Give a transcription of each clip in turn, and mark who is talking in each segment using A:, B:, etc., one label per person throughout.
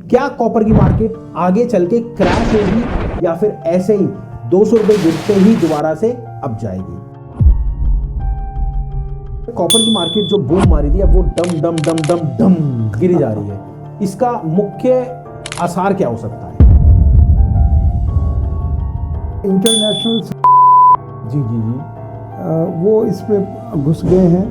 A: क्या कॉपर की मार्केट आगे चल के क्रैश होगी या फिर ऐसे ही 200 रुपए गिरते ही दोबारा से अब जाएगी? कॉपर की मार्केट जो बूम मारी थी अब वो डम डम डम डम डम गिरी जा रही है। इसका मुख्य आसार क्या हो सकता है?
B: इंटरनेशनल
A: जी जी जी
B: वो इस पे घुस गए हैं,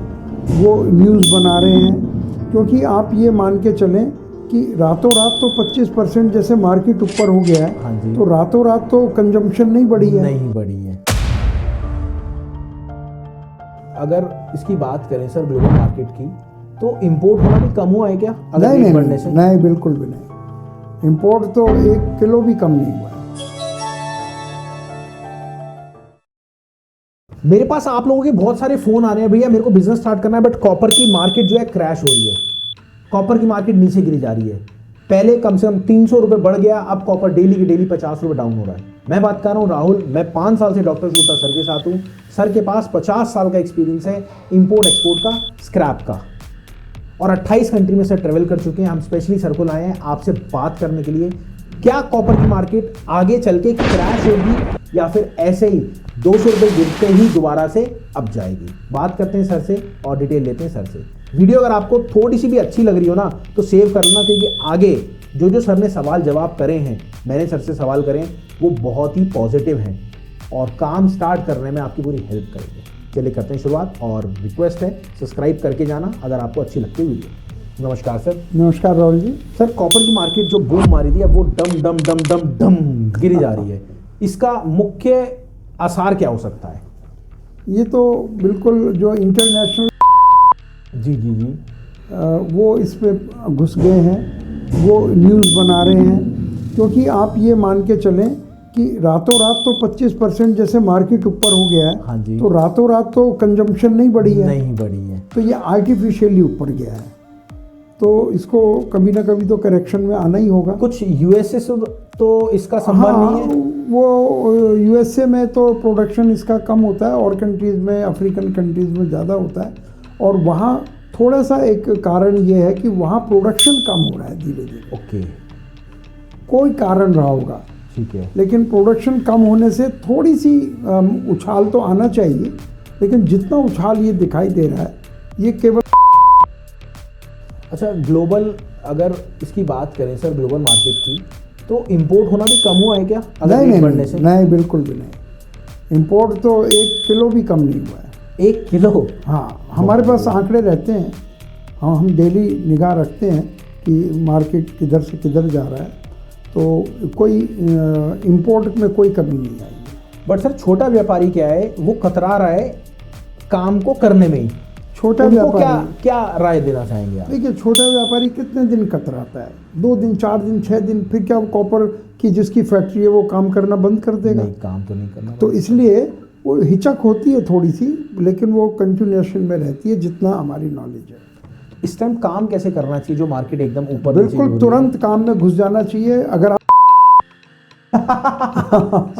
B: वो न्यूज़ बना रहे हैं, क्योंकि आप ये मान के चलें कि रातों रात तो 25% जैसे मार्केट ऊपर हो गया है।
A: हाँ जी।
B: तो रातों रात तो कंजम्पशन नहीं बढ़ी है।
A: नहीं बढ़ी है। अगर इसकी बात करें सर ग्लोबल मार्केट की, तो इंपोर्ट होना भी कम हुआ है क्या? अगर
B: नहीं
A: रेट
B: नहीं
A: बढ़ने से?
B: नहीं, बिल्कुल भी नहीं। इंपोर्ट तो 1 किलो भी कम नहीं हुआ है।
A: मेरे पास आप लोगों के बहुत सारे फोन आ रहे हैं, भैया मेरे को बिजनेस स्टार्ट करना है बट कॉपर की मार्केट जो है क्रैश हो रही है, कॉपर की मार्केट नीचे गिरी जा रही है। पहले कम से कम 300 रुपए बढ़ गया, अब कॉपर डेली की डेली 50 रुपए डाउन हो रहा है। मैं बात कर रहा हूँ राहुल, मैं 5 साल से डॉक्टर गुप्ता सर के साथ हूँ। सर के पास 50 साल का एक्सपीरियंस है इंपोर्ट एक्सपोर्ट का, स्क्रैप का, और 28 कंट्री में सर ट्रेवल कर चुके हैं। हम स्पेशली सर को लाए हैं आपसे बात करने के लिए, क्या कॉपर की मार्केट आगे चल के क्रैश होगी या फिर ऐसे ही 200 रुपए गिरते ही दोबारा से अब जाएगी? बात करते हैं सर से और डिटेल लेते हैं सर से। वीडियो अगर आपको थोड़ी सी भी अच्छी लग रही हो ना तो सेव कर लेना, क्योंकि आगे जो सर ने सवाल जवाब करे हैं, मैंने सर से सवाल करे, वो बहुत ही पॉजिटिव हैं और काम स्टार्ट करने में आपकी पूरी हेल्प करेंगे। चलिए करते हैं शुरुआत, और रिक्वेस्ट है सब्सक्राइब करके जाना अगर आपको अच्छी लगती है वीडियो। नमस्कार सर।
B: नमस्कार राहुल जी।
A: सर कॉपर की मार्केट जो बूम मारी थी अब वो डम डम डम डम डम गिरी जा रही है, इसका मुख्य आसार क्या हो सकता है?
B: ये तो बिल्कुल जो इंटरनेशनल
A: जी जी जी
B: वो इस पे घुस गए हैं, वो न्यूज़ बना रहे हैं, क्योंकि आप ये मान के चलें कि रातों रात तो 25% जैसे मार्केट ऊपर हो गया है।
A: हाँ जी।
B: तो रातों रात तो कंजम्पशन नहीं बढ़ी है।
A: नहीं बढ़ी है।
B: तो ये आर्टिफिशियली ऊपर गया है, तो इसको कभी ना कभी तो करेक्शन में आना ही होगा।
A: कुछ यूएसए से तो इसका संबंध नहीं है?
B: वो यूएसए में तो प्रोडक्शन इसका कम होता है, और कंट्रीज़ में, अफ्रीकन कंट्रीज़ में ज़्यादा होता है, और वहाँ थोड़ा सा एक कारण ये है कि वहाँ प्रोडक्शन कम हो रहा है धीरे धीरे।
A: ओके,
B: कोई कारण रहा होगा,
A: ठीक है।
B: लेकिन प्रोडक्शन कम होने से थोड़ी सी उछाल तो आना चाहिए, लेकिन जितना उछाल ये दिखाई दे रहा है ये केवल।
A: अच्छा, ग्लोबल अगर इसकी बात करें सर ग्लोबल मार्केट की, तो इंपोर्ट होना भी कम हुआ है क्या? अगर
B: नहीं
A: रेट
B: नहीं
A: बढ़ने से?
B: नहीं, बिल्कुल भी नहीं। इंपोर्ट तो 1 किलो भी कम नहीं हुआ है।
A: 1 किलो?
B: हाँ, हमारे पास आंकड़े रहते हैं। हाँ, हम डेली निगाह रखते हैं कि मार्केट किधर से किधर जा रहा है, तो कोई इंपोर्ट में कोई कमी नहीं आई है।
A: बट सर छोटा व्यापारी क्या है, वो कतरा रहा है काम को करने में ही।
B: छोटा
A: उनको
B: व्यापारी
A: क्या राय देना चाहेंगे आप?
B: देखिए, छोटा व्यापारी कितने दिन कतराता है? 2 दिन, 4 दिन, 6 दिन, फिर क्या वो कॉपर की जिसकी फैक्ट्री है वो काम करना बंद कर देगा?
A: नहीं, काम तो नहीं करना।
B: तो इसलिए वो हिचक होती है थोड़ी सी, लेकिन वो कंटिन्यूएशन में रहती है जितना हमारी नॉलेज है।
A: इस टाइम काम कैसे करना चाहिए जो मार्केट एकदम ऊपर?
B: बिल्कुल तुरंत काम में घुस जाना चाहिए अगर आप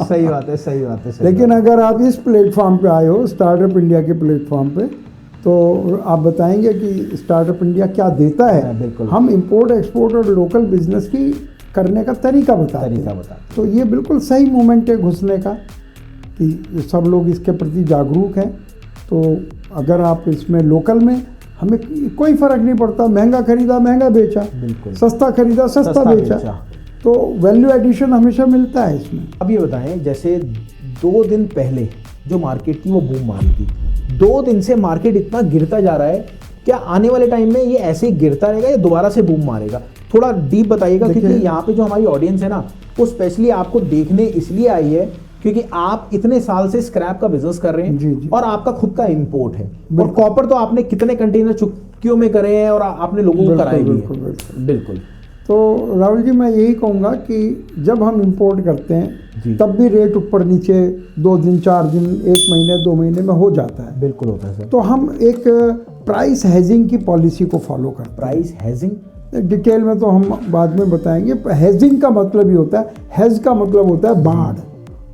A: सही बात है, सही बात है, सही
B: लेकिन अगर आप इस प्लेटफॉर्म पे आए हो, स्टार्टअप इंडिया के प्लेटफॉर्म पे, तो आप बताएंगे कि स्टार्टअप इंडिया क्या देता है।
A: बिल्कुल।
B: हम इंपोर्ट एक्सपोर्ट और लोकल बिजनेस की करने का तरीका बताते हैं। तो ये बिल्कुल सही मोमेंट है घुसने का, कि सब लोग इसके प्रति जागरूक हैं। तो अगर आप इसमें लोकल में, हमें कोई फ़र्क नहीं पड़ता, महंगा खरीदा महंगा बेचा,
A: बिल्कुल,
B: सस्ता खरीदा सस्ता बेचा, तो वैल्यू एडिशन हमेशा मिलता है इसमें।
A: अब ये बताएं, जैसे 2 दिन पहले जो मार्केट थी वो बूम मारी थी, 2 दिन से मार्केट इतना गिरता जा रहा है, क्या आने वाले टाइम में ये ऐसे ही गिरता रहेगा या दोबारा से बूम मारेगा? थोड़ा डीप बताइएगा, क्योंकि यहाँ पे जो हमारी ऑडियंस है ना, वो स्पेशली आपको देखने इसलिए आई है क्योंकि आप इतने साल से स्क्रैप का बिजनेस कर रहे हैं।
B: जी जी।
A: और आपका खुद का इंपोर्ट है, और कॉपर तो आपने कितने कंटेनर चुटकियों में करे हैं और आपने लोगों को कराए भी हैं। बिल्कुल।
B: तो राहुल जी, मैं यही कहूँगा कि जब हम इंपोर्ट करते हैं तब भी रेट ऊपर नीचे 2 दिन, 4 दिन, 1 महीने, 2 महीने में हो जाता है।
A: बिल्कुल होता है सर।
B: तो हम एक प्राइस हेजिंग की पॉलिसी को फॉलो करते हैं।
A: प्राइस हेजिंग
B: डिटेल में तो हम बाद में बताएंगे। हेजिंग का मतलब ही होता है, हेज का मतलब होता है बाढ़।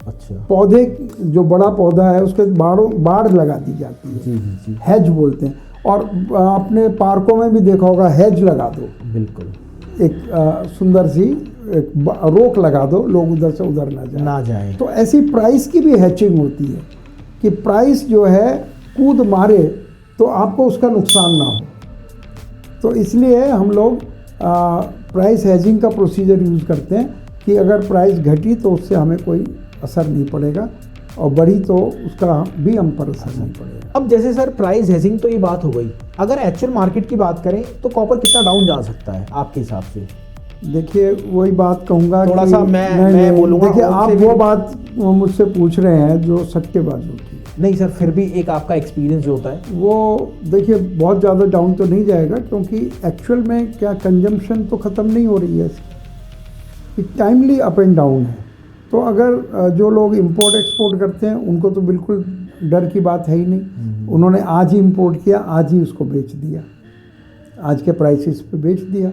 A: अच्छा।
B: पौधे, जो बड़ा पौधा है उसके बाढ़ लगा दी जाती है।
A: जी जी जी।
B: हेज बोलते हैं। और आपने पार्कों में भी देखा होगा, हेज लगा दो।
A: बिल्कुल।
B: एक सुंदर सी एक रोक लगा दो, लोग उधर से उधर ना जाए। तो ऐसी प्राइस की भी हैचिंग होती है कि प्राइस जो है कूद मारे तो आपको उसका नुकसान ना हो। तो इसलिए हम लोग प्राइस हेजिंग का प्रोसीजर यूज़ करते हैं कि अगर प्राइस घटी तो उससे हमें कोई असर नहीं पड़ेगा, और बढ़ी तो उसका भी हम पर असर नहीं पड़ेगा।
A: अब जैसे सर प्राइस हेजिंग तो ये बात हो गई, अगर एक्चुअल मार्केट की बात करें तो कॉपर कितना डाउन जा सकता है आपके हिसाब से?
B: देखिए वही बात कहूँगा,
A: थोड़ा सा मैं बोलूँगा।
B: देखिए आप वो बात मुझसे पूछ रहे हैं जो सट्टेबाजों की।
A: नहीं सर, फिर भी एक आपका एक्सपीरियंस जो होता है
B: वो देखिए बहुत ज़्यादा डाउन तो नहीं जाएगा, क्योंकि एक्चुअल में क्या कंजम्पशन तो ख़त्म नहीं हो रही है इसकी, टाइमली अप एंड डाउन है। तो अगर जो लोग इंपोर्ट एक्सपोर्ट करते हैं उनको तो बिल्कुल डर की बात है ही नहीं। उन्होंने आज ही इंपोर्ट किया, आज ही उसको बेच दिया, आज के प्राइसेस पे बेच दिया।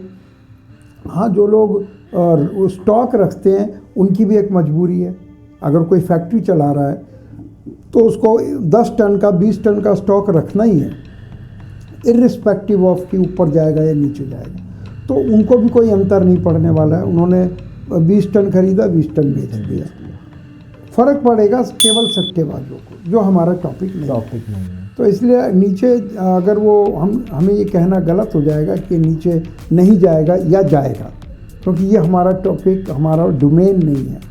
B: हाँ, जो लोग स्टॉक रखते हैं उनकी भी एक मजबूरी है। अगर कोई फैक्ट्री चला रहा है तो उसको 10 टन का 20 टन का स्टॉक रखना ही है, इर्रिस्पेक्टिव ऑफ कि ऊपर जाएगा या नीचे जाएगा। तो उनको भी कोई अंतर नहीं पड़ने वाला है। उन्होंने 20 टन खरीदा, 20 टन बेच दिया। फ़र्क पड़ेगा केवल सट्टेबाजों को, जो हमारा टॉपिक नहीं है। तो इसलिए नीचे अगर वो हमें ये कहना गलत हो जाएगा कि नीचे नहीं जाएगा या जाएगा, क्योंकि ये हमारा टॉपिक, हमारा डोमेन नहीं है।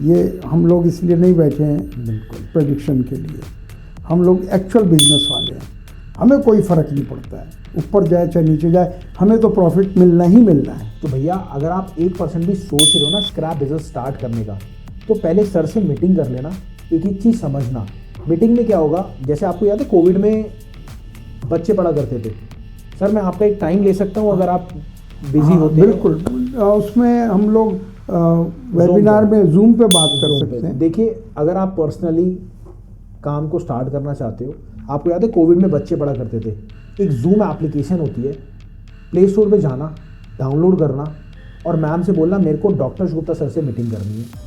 B: ये हम लोग इसलिए नहीं बैठे हैं बिल्कुल प्रेडिक्शन के लिए। हम लोग एक्चुअल बिजनेस वाले हैं, हमें कोई फ़र्क नहीं पड़ता है ऊपर जाए चाहे नीचे जाए, हमें तो प्रॉफिट मिलना ही मिलना है।
A: तो भैया अगर आप 1% भी सोच रहे हो ना स्क्रैप बिजनेस स्टार्ट करने का, तो पहले सर से मीटिंग कर लेना, एक एक चीज़ समझना। मीटिंग में क्या होगा, जैसे आपको याद है कोविड में बच्चे पढ़ा करते थे, सर मैं आपका एक टाइम ले सकता हूँ अगर आप बिजी होते हैं?
B: बिल्कुल, उसमें हम लोग वेबिनार में जूम पे बात कर सकते हैं।
A: देखिए अगर आप पर्सनली काम को स्टार्ट करना चाहते हो, आपको याद है कोविड में बच्चे पढ़ा करते थे, एक जूम एप्लीकेशन होती है, प्ले स्टोर पे जाना, डाउनलोड करना और मैम से बोलना मेरे को डॉक्टर गुप्ता सर से मीटिंग करनी है।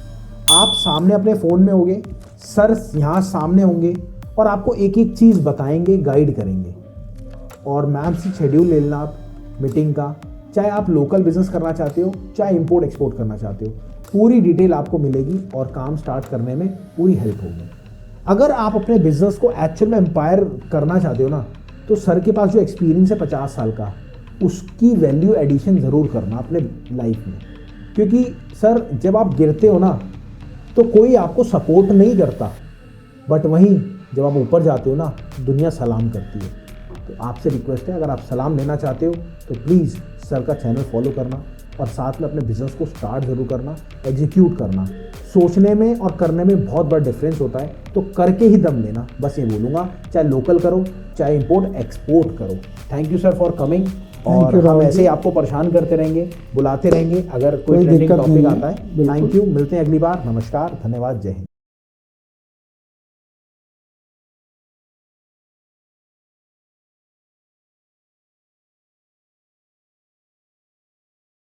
A: आप सामने अपने फ़ोन में होंगे, सर यहाँ सामने होंगे और आपको एक एक चीज़ बताएंगे, गाइड करेंगे। और मैम से शेड्यूल ले लेना आप मीटिंग का, चाहे आप लोकल बिजनेस करना चाहते हो चाहे इंपोर्ट एक्सपोर्ट करना चाहते हो, पूरी डिटेल आपको मिलेगी और काम स्टार्ट करने में पूरी हेल्प होगी। अगर आप अपने बिजनेस को एक्चुअल में एम्पायर करना चाहते हो ना, तो सर के पास जो एक्सपीरियंस है 50 साल का, उसकी वैल्यू एडिशन ज़रूर करना अपने लाइफ में। क्योंकि सर जब आप गिरते हो ना तो कोई आपको सपोर्ट नहीं करता, बट वहीं जब आप ऊपर जाते हो ना दुनिया सलाम करती है। तो आपसे रिक्वेस्ट है, अगर आप सलाम लेना चाहते हो तो प्लीज़ सर का चैनल फॉलो करना और साथ में अपने बिजनेस को स्टार्ट ज़रूर करना, एग्जीक्यूट करना। सोचने में और करने में बहुत बड़ा डिफरेंस होता है, तो करके ही दम लेना, बस ये बोलूँगा। चाहे लोकल करो चाहे इंपोर्ट एक्सपोर्ट करो। Thank you sir for coming, और हम ऐसे ही आपको परेशान करते रहेंगे, बुलाते रहेंगे अगर कोई ट्रेंडिंग टॉपिक आता है। थैंक यू, मिलते हैं अगली बार। नमस्कार, धन्यवाद, जय हिंद।